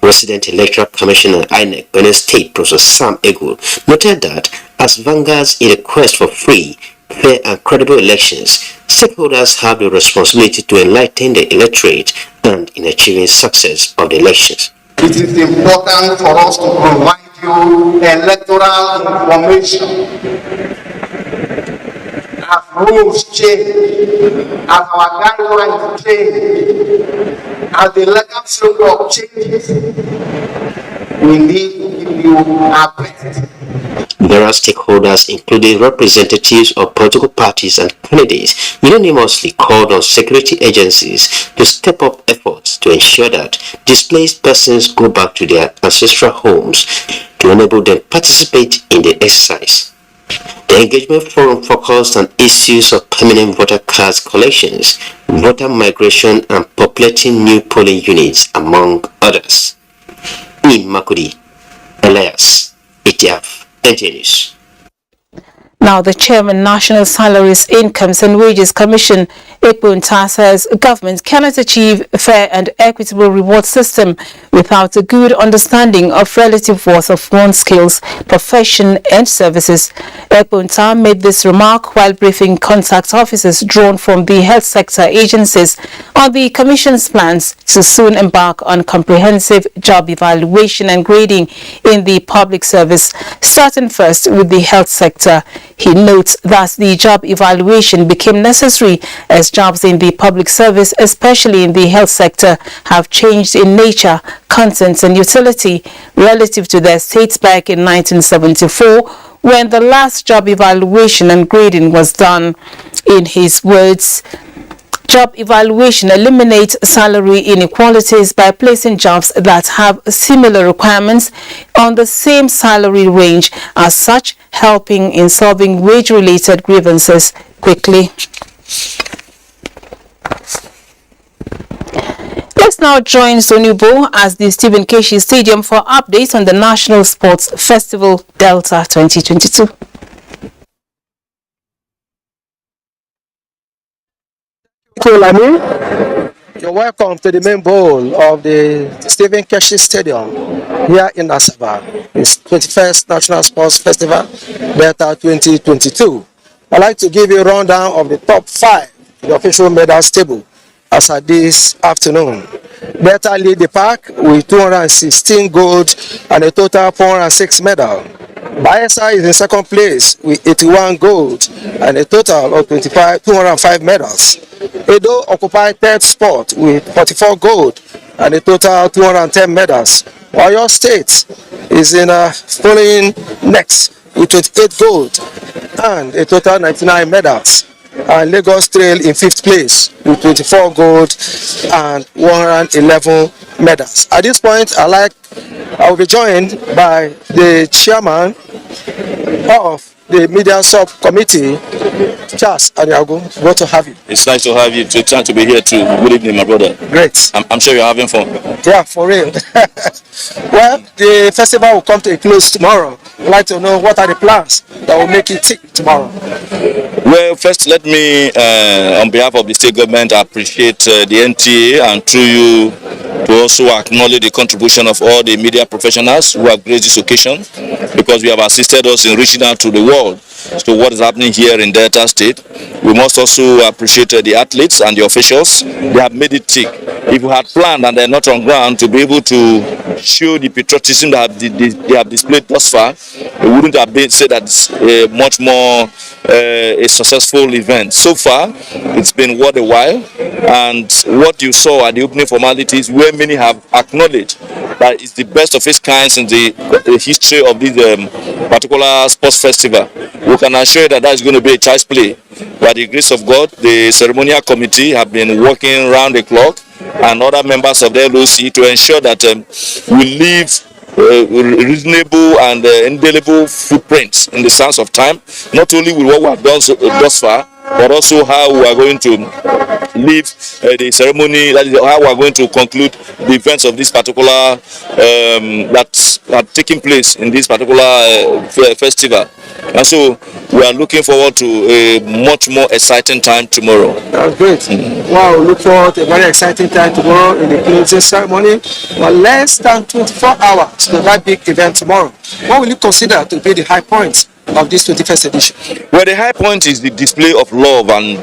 Resident Electoral Commissioner INEC Benue State, Professor Sam Egul, noted that as vanguards in the quest for free, fair and credible elections, stakeholders have the responsibility to enlighten the electorate and in achieving success of the elections. It is important for us to provide you electoral information. As rules change, as our guidelines change, as the legal framework changes, we need to give you our best. Various stakeholders, including representatives of political parties and candidates, unanimously called on security agencies to step up efforts to ensure that displaced persons go back to their ancestral homes to enable them to participate in the exercise. The engagement forum focused on issues of permanent voter cards collections, voter migration and populating new polling units, among others. In Makudi, Elias Itiaf. Now, the Chairman, National Salaries, Incomes and Wages Commission, Ekponta, says government cannot achieve a fair and equitable reward system without a good understanding of relative worth of one's skills, profession and services. Ekponta made this remark while briefing contact officers drawn from the health sector agencies on the Commission's plans to soon embark on comprehensive job evaluation and grading in the public service, starting first with the health sector. He notes that the job evaluation became necessary as jobs in the public service, especially in the health sector, have changed in nature, contents and utility relative to their states back in 1974 when the last job evaluation and grading was done. In his words, job evaluation eliminates salary inequalities by placing jobs that have similar requirements on the same salary range, as such helping in solving wage-related grievances quickly. Let's now join Sonubo at the Stephen Keshi Stadium for updates on the National Sports Festival Delta 2022. You're welcome to the main bowl of the Stephen Keshi Stadium here in Asaba. It's 21st National Sports Festival Delta 2022. I'd like to give you a rundown of the top 5 the official medals table as at this afternoon. Delta lead the pack with 216 gold and a total of 406 medals. Bayelsa is in second place with 81 gold and a total of 205 medals. Edo occupied third spot with 44 gold and a total of 210 medals. Oyo State is in following next with 28 gold and a total of 99 medals. And Lagos Trail in 5th place with 24 gold and 111 medals. At this point, I will be joined by the chairman of the media subcommittee, Charles Ariago. Good to have you. It's nice to have you. It's a chance to be here too. Good evening, my brother. Great. I'm sure you're having fun. Yeah, for real. Well, the festival will come to a close tomorrow. I'd like to know what are the plans that will make it tick tomorrow. Well, first, let me, on behalf of the state government, appreciate the NTA and through you to also acknowledge the contribution of all the media professionals who have graced this occasion, because we have assisted us in reaching out to the world to what is happening here in Delta State. We must also appreciate the athletes and the officials. They have made it tick. If we had planned and they're not on ground to be able to show the patriotism that they have displayed thus far, it wouldn't have been said that it's much more a successful event. So far, it's been worth a while, and what you saw at the opening formalities, where many have acknowledged that it's the best of its kind in the history of this particular sports festival. We can assure you that is going to be a child's play. By the grace of God, the ceremonial committee have been working round the clock and other members of the LOC to ensure that we leave reasonable and indelible footprints in the sands of time, not only with what we have done thus far, but also how we are going to leave the ceremony, that is how we are going to conclude the events of this particular that are taking place in this particular festival. And so we are looking forward to a much more exciting time tomorrow. That's great. Wow, look forward to a very exciting time tomorrow in the closing ceremony. But less than 24 hours to that big event tomorrow. What will you consider to be the high points of this 21st edition? Well, the high point is the display of love and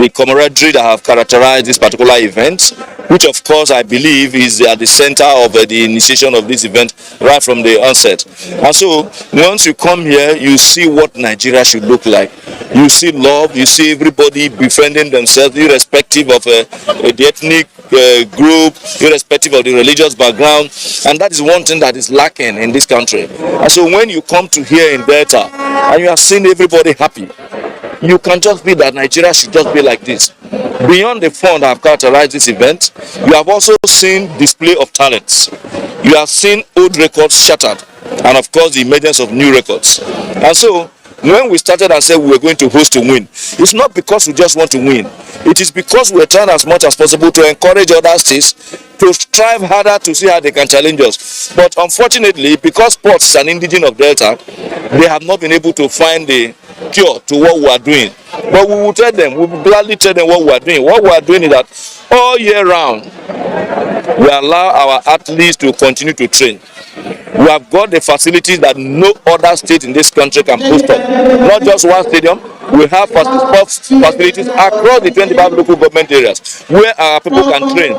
the camaraderie that have characterized this particular event, which of course I believe is at the center of the initiation of this event right from the onset. And so once you come here, you see what Nigeria should look like. You see love, you see everybody befriending themselves irrespective of the ethnic group, irrespective of the religious background, and that is one thing that is lacking in this country. And so when you come to here in Delta and you are seeing everybody happy, you can just be that Nigeria should just be like this. Beyond the fun that have characterized this event, you have also seen display of talents. You have seen old records shattered, and of course the emergence of new records. And so when we started and said we were going to host to win, it's not because we just want to win. It is because we're trying as much as possible to encourage other states to strive harder to see how they can challenge us. But unfortunately, because sports is an indigene of Delta, they have not been able to find the cure to what we are doing. But we will tell them, we will gladly tell them what we are doing. What we are doing is that all year round, we allow our athletes to continue to train. We have got the facilities that no other state in this country can boast of. Not just one stadium, we have sports facilities across the 25 local government areas where our people can train.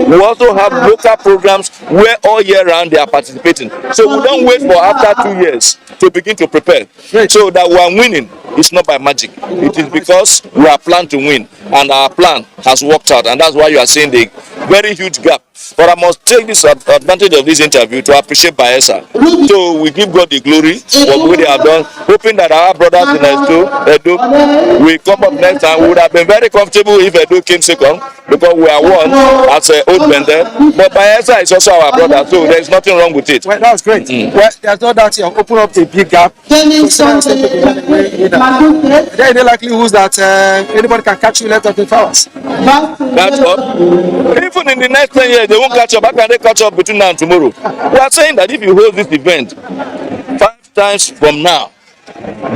We also have local programs where all year round they are participating. So we don't wait for after 2 years to begin to prepare. So that we are winning. It's not by magic. It is because we are planned to win, and our plan has worked out, and that's why you are seeing the very huge gap. But I must take this advantage of this interview to appreciate Bayelsa. So we give God the glory for what they have done, hoping that our brothers in Edo will come up next time. We would have been very comfortable if Edo came second, because we are one as an old bender. But Bayelsa is also our brother, so there is nothing wrong with it. Well, that's great. Well, there's no doubt you have opened up a big gap. There is no likelihood that anybody can catch you later 24 hours. Catch up? Even in the next 10 years, they won't catch up. How can they catch up between now and tomorrow? We are saying that if you hold this event 5 times from now,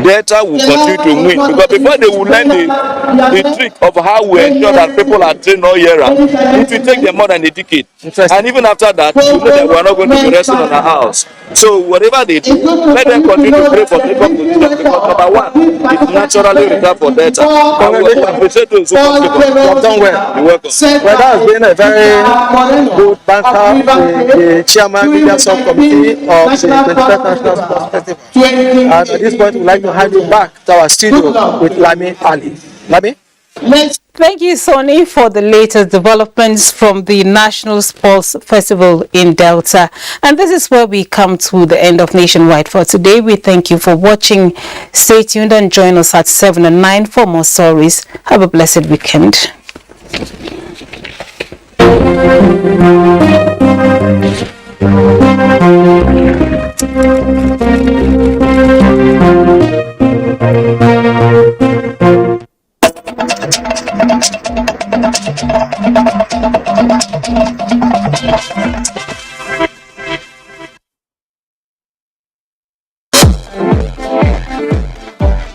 Delta will continue to win, because before they will learn the trick of how we ensure that people are trained all year round, it will take them more than a decade. And even after that, you know that we are not going to be resting on our house. So whatever they do, let them continue to pray for second position, because number one, it's naturally reserved for Delta. And we appreciate those who come to us. You have done well. You're welcome. Well, that has been a very good banter, the chairman media subcommittee of the 25th National Sports Festival. And at this point, we'd like to hand you back to our studio with Lami Ali. Lami? Thank you, Sonny, for the latest developments from the National Sports Festival in Delta. And this is where we come to the end of Nationwide for today. We thank you for watching. Stay tuned and join us at 7 and 9 for more stories. Have a blessed weekend.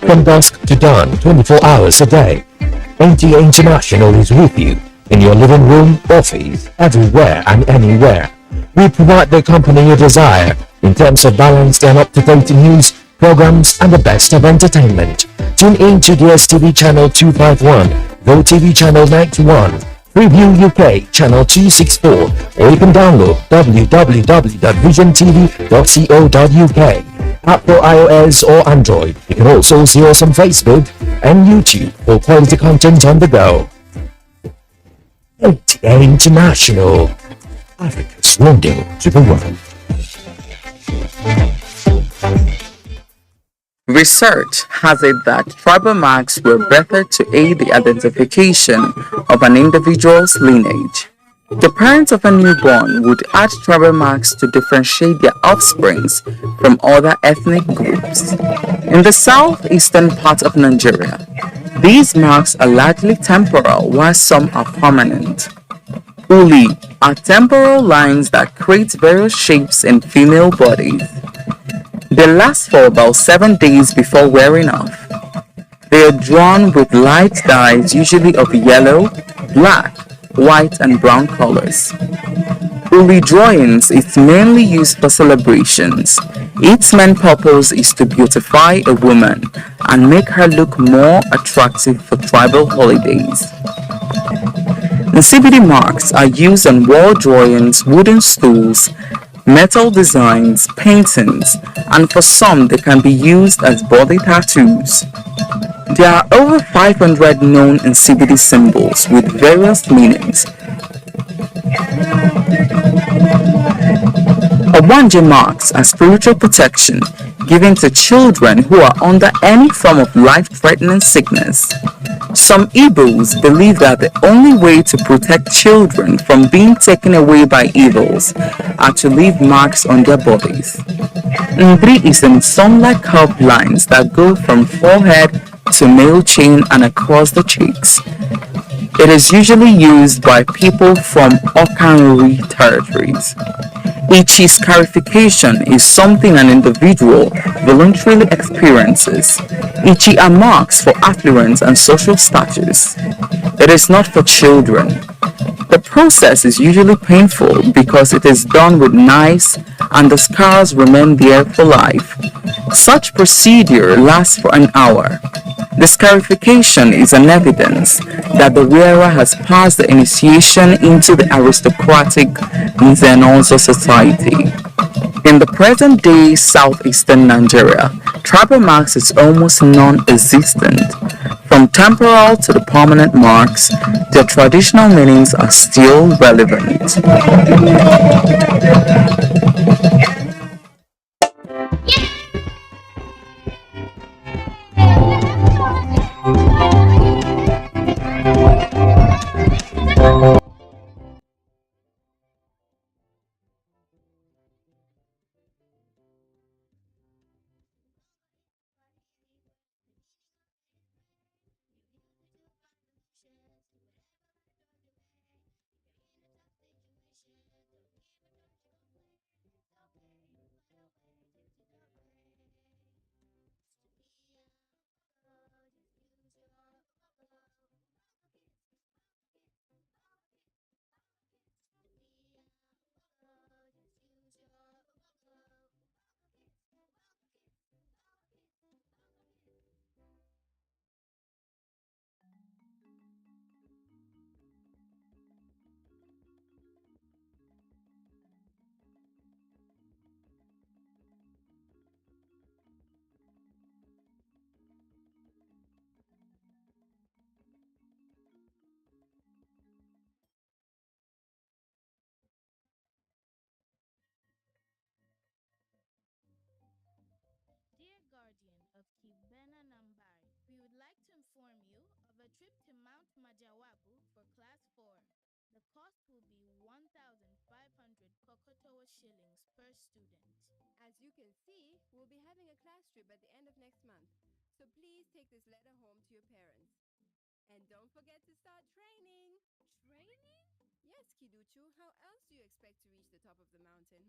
From dusk to dawn, 24 hours a day, NTA International is with you in your living room, office, everywhere and anywhere. We provide the company you desire in terms of balanced and up-to-date news, programs, and the best of entertainment. Tune in to DSTV channel 251, GoTV channel 91, Preview UK channel 264, or you can download www.visiontv.co.uk. App for iOS or Android. You can also see us on Facebook and YouTube for quality content on the go. NTA International, Africa's window to the world. Research has it that tribal marks were birthed to aid the identification of an individual's lineage. The parents of a newborn would add tribal marks to differentiate their offsprings from other ethnic groups. In the southeastern part of Nigeria, these marks are largely temporal, while some are permanent. Uli are temporal lines that create various shapes in female bodies. They last for about 7 days before wearing off. They are drawn with light dyes, usually of yellow, black, white and brown colors. Uli drawings is mainly used for celebrations. Its main purpose is to beautify a woman and make her look more attractive for tribal holidays. The CBD marks are used on wall drawings, wooden stools, metal designs, paintings, and for some they can be used as body tattoos. There are over 500 known in CBD symbols with various meanings. Obanje marks are spiritual protection given to children who are under any form of life-threatening sickness. Some Igbos believe that the only way to protect children from being taken away by evils are to leave marks on their bodies. Ndri is in sun-like curved lines that go from forehead to nail chain and across the cheeks. It is usually used by people from Okanri territories. Ichi scarification is something an individual voluntarily experiences. Ichi are marks for affluence and social status. It is not for children. The process is usually painful because it is done with knives and the scars remain there for life. Such procedure lasts for an hour. The scarification is an evidence that the wearer has passed the initiation into the aristocratic Nzenozo society. In the present-day southeastern Nigeria, tribal marks is almost non-existent. From temporal to the permanent marks, their traditional meanings are still relevant. Dear Guardian of Kibena Nambari, we would like to inform you of a trip to Mount Majawabu for Class 4. The cost will be 1,500 Kokotowa shillings per student. As you can see, we'll be having a class trip at the end of next month, so please take this letter home to your parents. And don't forget to start training. Training? Yes, Kiduchu. How else do you expect to reach the top of the mountain,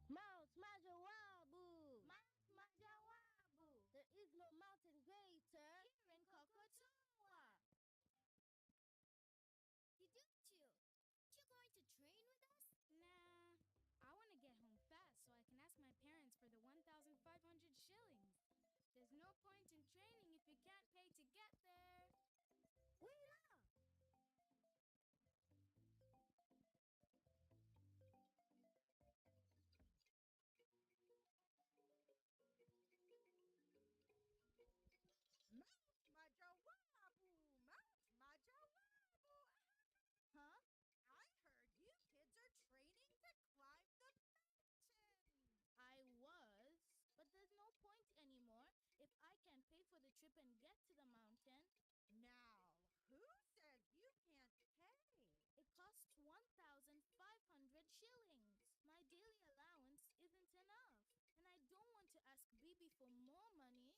Mount Majawabu! Mount Majawabu! There is no mountain greater here in Kokotowa. Kiduchu, you going to train with us? Nah, I want to get home fast so I can ask my parents for the 1,500 shillings. There's no point in training if you can't pay to get there. Wait up! Mount Majawabu! Mount Majawabu! Huh? I heard you kids are training to climb the mountain. I was, but there's no point anymore if I can't pay for the trip and get to the mountain. Now, who said you can't pay? It costs 1,500 shillings. My daily allowance isn't enough, and I don't want to ask Bibi for more money.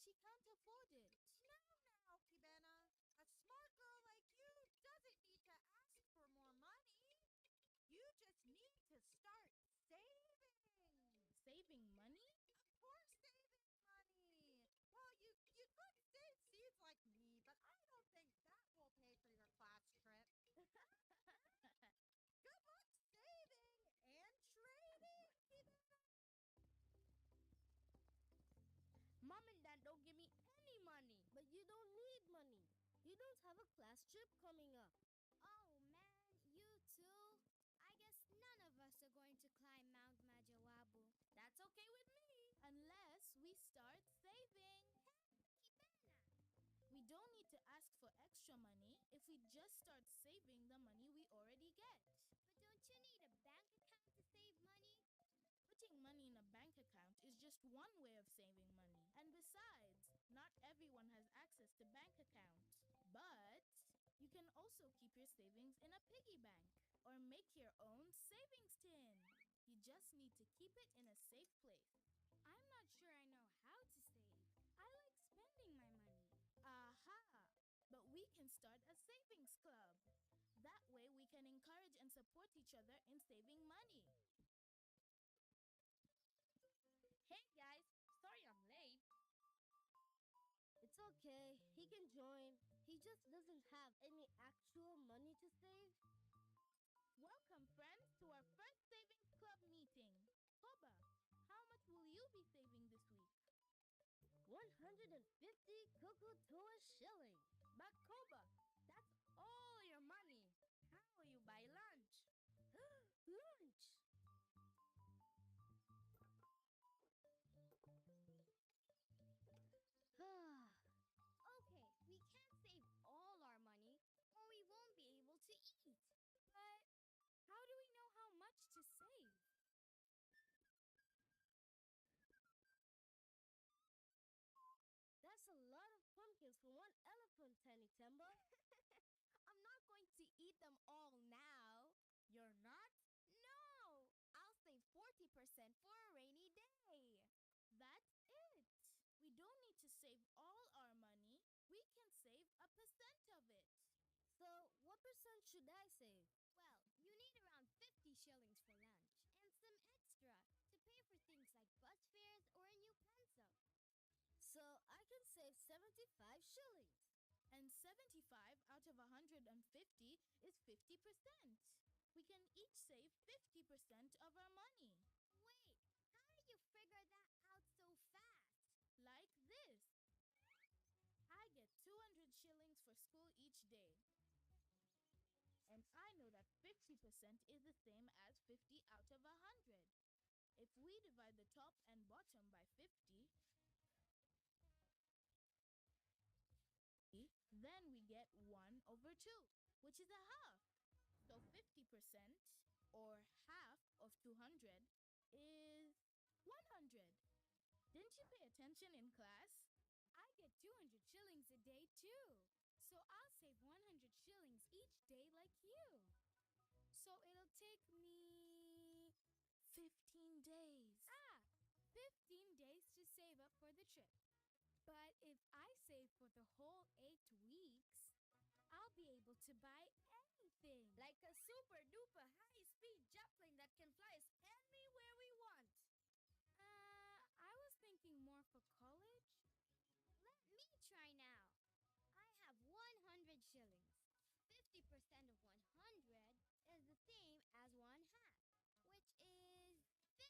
She can't afford it. Now, Kibena. A smart girl like you doesn't need to ask for more money. You just need to start saving. Saving money? Of course, saving money. Well, you could save seeds like me, but I don't think that will pay for your class trip. Good luck saving and trading, Kibena. Mom and Dad don't give me any money. But you don't need money. You don't have a class trip coming up. Oh man, you too? I guess none of us are going to climb Mount Majawabu. That's okay with me, unless we start saving. Kibena! We don't need to ask for extra money if we just start saving the money we already get. But don't you need a bank account to save money? Putting money in a bank account is just one way of saving money. And besides, not everyone has access to bank accounts. But you can also keep your savings in a piggy bank. or make your own savings tin. You just need to keep it in a safe place. I'm not sure I know how to save. I like spending my money. Aha! But we can start a savings club. That way we can encourage and support each other in saving money. Hey guys, sorry I'm late. It's okay, he can join. He just doesn't have any actual money to save. Welcome, friends, to our first savings club meeting. Koba, how much will you be saving this week? 150 Kukutua shillings. But Koba, that's all your money. How will you buy lunch? Lunch! Okay, we can't save all our money or we won't be able to eat. But how do we know how much to save? That's a lot of pumpkins for one elephant, Tiny Tembo. I'm not going to eat them all now. You're not? No! I'll save 40% for a rainy day. That's it. We don't need to save all our money. We can save a percent of it. So, what percent should I save? Well, you need around 50 shillings for lunch and some extra to pay for things like bus fares or a new pencil. So, I can save 75 shillings. And 75 out of 150 is 50%. We can each save 50% of our money. Wait, how did you figure that out so fast? Like this. I get 200 shillings for school each day. And I know that 50% is the same as 50 out of 100. If we divide the top and bottom by 50, then we get 1 over 2, which is a half. So 50% or half of 200 is 100. Didn't you pay attention in class? I get 200 shillings a day too. So I'll save 100 shillings each day like you. So it'll take me 15 days. 15 days to save up for the trip. But if I save for the whole 8 weeks, I'll be able to buy anything. Like a super duper high-speed jet plane that can fly us anywhere we want. I was thinking more for college. Let me try now. I have 100 shillings. 50% of 100 is the same as 1/2, which is 50.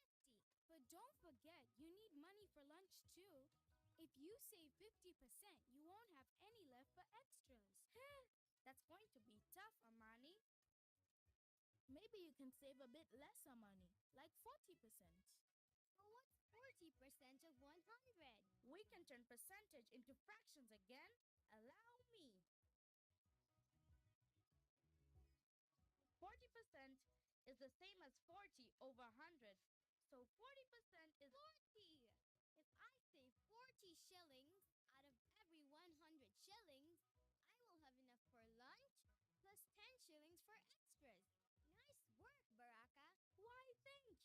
But don't forget, you need money for lunch too. If you save 50%, you won't have any left for extras. That's going to be tough, Amani. Maybe you can save a bit lesser money, like 40%. But what's 40% of 100? We can turn percentage into fractions again. Allow me. 40% is the same as 40 over 100. So 40% is 40! If I save 40 shillings out of every 100 shillings, I will have enough for lunch plus 10 shillings for extras. Nice work, Baraka. Why, thank you.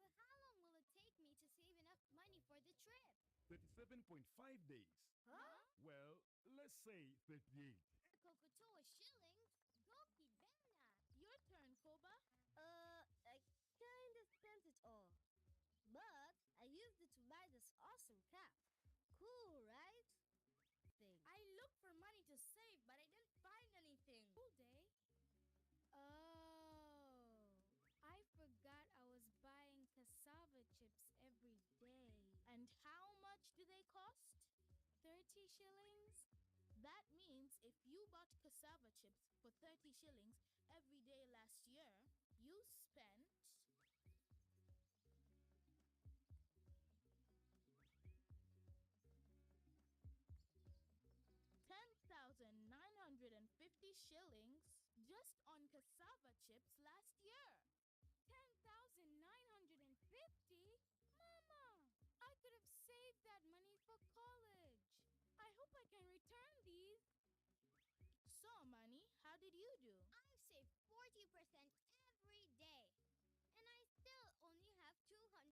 But how long will it take me to save enough money for the trip? 37.5 days. Huh? Well, let's say 38. Kokotoa shillings? Go Kidbena. Your turn, Koba. I kinda spent it all. But I used it to buy this awesome cap. Cool, right? I looked for money to save, but I didn't find anything. Cool day. Oh, I forgot I was buying cassava chips every day. And how much do they cost? 30 shillings? That means if you bought cassava chips for 30 shillings every day last year, you spent 10,950 shillings just on cassava chips last year. 10,950? Mama, I could have saved that money for college. I hope I can return these. So, Money, how did you do? I saved 40% 50%